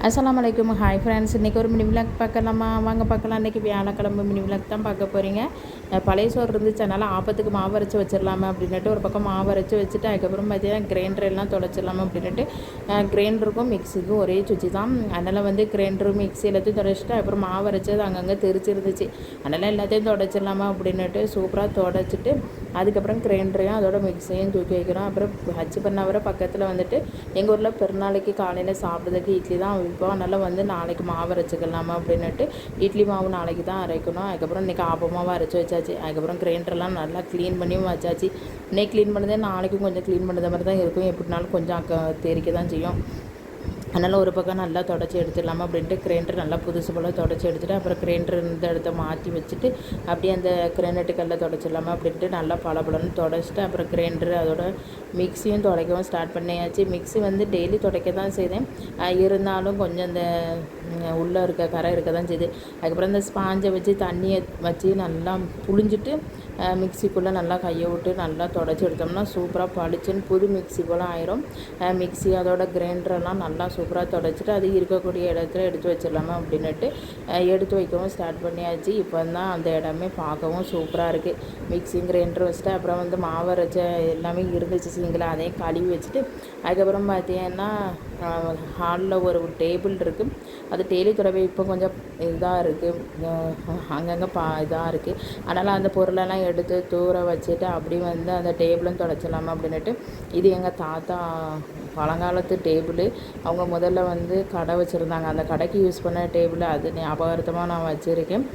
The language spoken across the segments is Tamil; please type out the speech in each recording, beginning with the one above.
அஸ்ஸலாமு அலைக்கும். ஹாய் ஃப்ரெண்ட்ஸ், இன்றைக்கி ஒரு மினி விளாக் பார்க்கலாமா? வாங்க பார்க்கலாம். இன்றைக்கி வியாழக்கிழமை மினி விளாக் தான் பார்க்க போகிறீங்க. பழைய சோறு இருந்துச்சு, அதனால் ஆப்பத்துக்கு மாவு அரைச்சி வச்சிடலாமா அப்படின்ட்டு ஒரு பக்கம் மாவு அரைச்சி வச்சுட்டு அதுக்கப்புறம் பார்த்தீங்கன்னா கிரைண்டர் எல்லாம் தொடச்சிடலாமா அப்படின்ட்டு கிரைண்டருக்கும் மிக்சிக்கும் ஒரே சுச்சி தான். அதனால் வந்து கிரைண்டரும் மிக்சி எல்லாத்தையும் தொடச்சிட்டு அப்புறம் மாவு அரைச்சது அங்கங்கே தெரிச்சிருந்துச்சு. அதனால் எல்லாத்தையும் தொடச்சிடலாமா அப்படின்ட்டு சூப்பராக தொடச்சிட்டு அதுக்கப்புறம் கிரைண்டரையும் அதோட மிக்சியையும் தூக்கி வைக்கிறோம். அப்புறம் ஹச்சு பண்ணவரை பக்கத்தில் வந்துட்டு எங்கள் ஊரில் பெருநாளைக்கு காலையில் சாப்பிட்றதுக்கு இட்லி தான் வைப்போம். அதனால் வந்து நாளைக்கு மாவு அரைச்சிக்கலாமா அப்படின்ட்டு இட்லி மாவு நாளைக்கு தான் அரைக்கணும். அதுக்கப்புறம் இன்றைக்கி ஆப்பமாவை அரைச்சி வச்சாச்சு. அதுக்கப்புறம் கிரைண்டர்லாம் நல்லா க்ளீன் பண்ணியும் வச்சாச்சு. இன்னைக்கு க்ளீன் பண்ணதே நாளைக்கும் கொஞ்சம் க்ளீன் பண்ணுற மாதிரி தான் இருக்கும். எப்படினாலும் கொஞ்சம் தெரிக்க தான் செய்யும். அதனால் ஒரு பக்கம் நல்லா தொடச்சி எடுத்துடலாமா அப்படின்ட்டு கிரைண்டர் நல்லா புதுசு போல் தொடச்சி எடுத்துகிட்டு அப்புறம் கிரைண்டர் இந்த இடத்த மாற்றி வச்சுட்டு அப்படியே அந்த கிரைனட்டுக்கல்ல தொடச்சிடலாமா அப்படின்ட்டு நல்லா பளபளன்னு தொடச்சிட்டு அப்புறம் கிரைண்டர் அதோட மிக்சியும் துடைக்கவும் ஸ்டார்ட் பண்ணியாச்சு. மிக்சி வந்து டெய்லி துடைக்க தான் செய்தேன், இருந்தாலும் கொஞ்சம் இந்த உள்ளே இருக்க கரை இருக்க தான் செய்யுது. அதுக்கப்புறம் இந்த ஸ்பாஞ்சை வச்சு தண்ணியை வச்சு நல்லா புழிஞ்சிட்டு மிக்சிக்குள்ளே நல்லா கையை விட்டு நல்லா தொடச்சி எடுத்தோம்னா சூப்பராக பளிச்சுன்னு புது மிக்சி போல் ஆயிரும். மிக்சி அதோட கிரைண்டரெல்லாம் நல்லா சூப்பராக தொடச்சிட்டு அது இருக்கக்கூடிய இடத்துல எடுத்து வச்சிடலாமா அப்படின்ட்டு எடுத்து வைக்கவும் ஸ்டார்ட் பண்ணியாச்சு. இப்போ தான் அந்த இடமே பார்க்கவும் சூப்பராக இருக்குது. மிக்சி கிரைண்டர் வச்சுட்டு அப்புறம் வந்து மாவு அரைச்ச எல்லாமே இருந்துச்சு சிங்கில், அதையும் கழுவி வச்சுட்டு அதுக்கப்புறம் பார்த்தீங்கன்னா ஹாலில் ஒரு டேபிள் இருக்குது. அது டெய்லி துறவை இப்போ கொஞ்சம் இதாக இருக்குது, அங்கங்கே இதாக இருக்குது. அதனால் அந்த பொருளெல்லாம் எடுத்து தூர வச்சுட்டு அப்படி வந்து அந்த டேபிளும் துடைச்சிடலாமா அப்படின்ட்டு இது எங்கள் தாத்தா பழங்காலத்து டேபிள். அவங்க முதல்ல வந்து கடை வச்சுருந்தாங்க, அந்த கடைக்கு யூஸ் பண்ண டேபிள் அது ஞாபகார்த்தமாக நான் வச்சுருக்கேன்.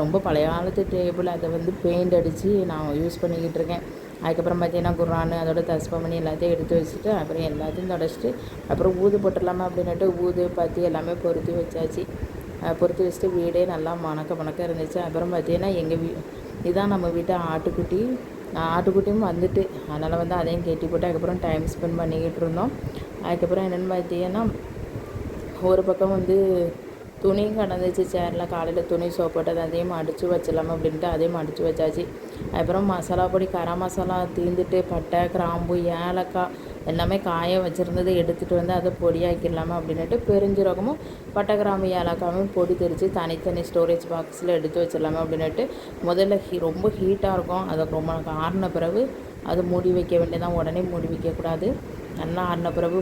ரொம்ப பழைய காலத்து டேபிள், அதை வந்து பெயிண்ட் அடித்து நான் யூஸ் பண்ணிக்கிட்டு இருக்கேன். அதுக்கப்புறம் பார்த்தீங்கன்னா குர்ஆன் அதோட தஸ்பமணி எல்லாத்தையும் எடுத்து வச்சுட்டு அப்புறம் எல்லாத்தையும் தொடச்சிட்டு அப்புறம் ஊது போட்டுடலாமா அப்படின்ட்டு ஊது பற்றி எல்லாமே பொருத்தி வச்சாச்சு. பொருத்தி வச்சுட்டு வீடே நல்லா மணக்க இருந்துச்சு. அப்புறம் பார்த்தீங்கன்னா இதுதான் நம்ம வீட்டு ஆட்டுக்குட்டியும் வந்துட்டு, அதனால் வந்து அதையும் கட்டி போட்டு அதுக்கப்புறம் டைம் ஸ்பெண்ட் பண்ணிக்கிட்டு இருந்தோம். அதுக்கப்புறம் என்னென்னு பார்த்தீங்கன்னா ஒரு பக்கம் வந்து துணியும் கிடந்துச்சு சேரில், காலையில் துணி சோப்போட்டது அதையும் அடித்து வச்சிடலாமா அப்படின்ட்டு அதையும் அடித்து வச்சாச்சு. அப்புறம் மசாலா பொடி கரம் மசாலா தீர்ந்துட்டு பட்டை கிராம்பு ஏலக்காய் எல்லாமே காய வச்சுருந்ததை எடுத்துகிட்டு வந்து அதை பொடியாக்கிடலாமா அப்படின்ட்டு பெருஞ்சீரகமும் பட்டை கிராம்பு ஏலக்காயும் பொடி தெரித்து தனித்தனி ஸ்டோரேஜ் பாக்ஸில் எடுத்து வச்சிடலாமா அப்படின்ட்டு முதல்ல ரொம்ப ஹீட்டாக இருக்கும், அதை ரொம்ப ஆறின பிறகு அது மூடி வைக்க வேண்டியதான், உடனே மூடி வைக்கக்கூடாது. நல்லா ஆறின பிறகு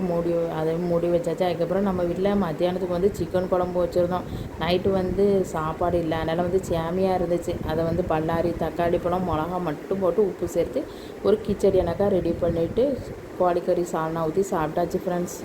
அதையும் மூடி வச்சாச்சு. அதுக்கப்புறம் நம்ம வீட்டில் மத்தியானத்துக்கு வந்து சிக்கன் குழம்பு வச்சுருந்தோம். நைட்டு வந்து சாப்பாடு இல்லை, அதனால் வந்து சேமியாக இருந்துச்சு. அதை வந்து பல்லாரி தக்காளி பழம் மிளகா மட்டும் போட்டு உப்பு சேர்த்து ஒரு கிச்சடி எனக்கா ரெடி பண்ணிவிட்டு கோழிக்கறி சால்னா ஊற்றி சாப்பிட்டாச்சு ஃப்ரெண்ட்ஸ்.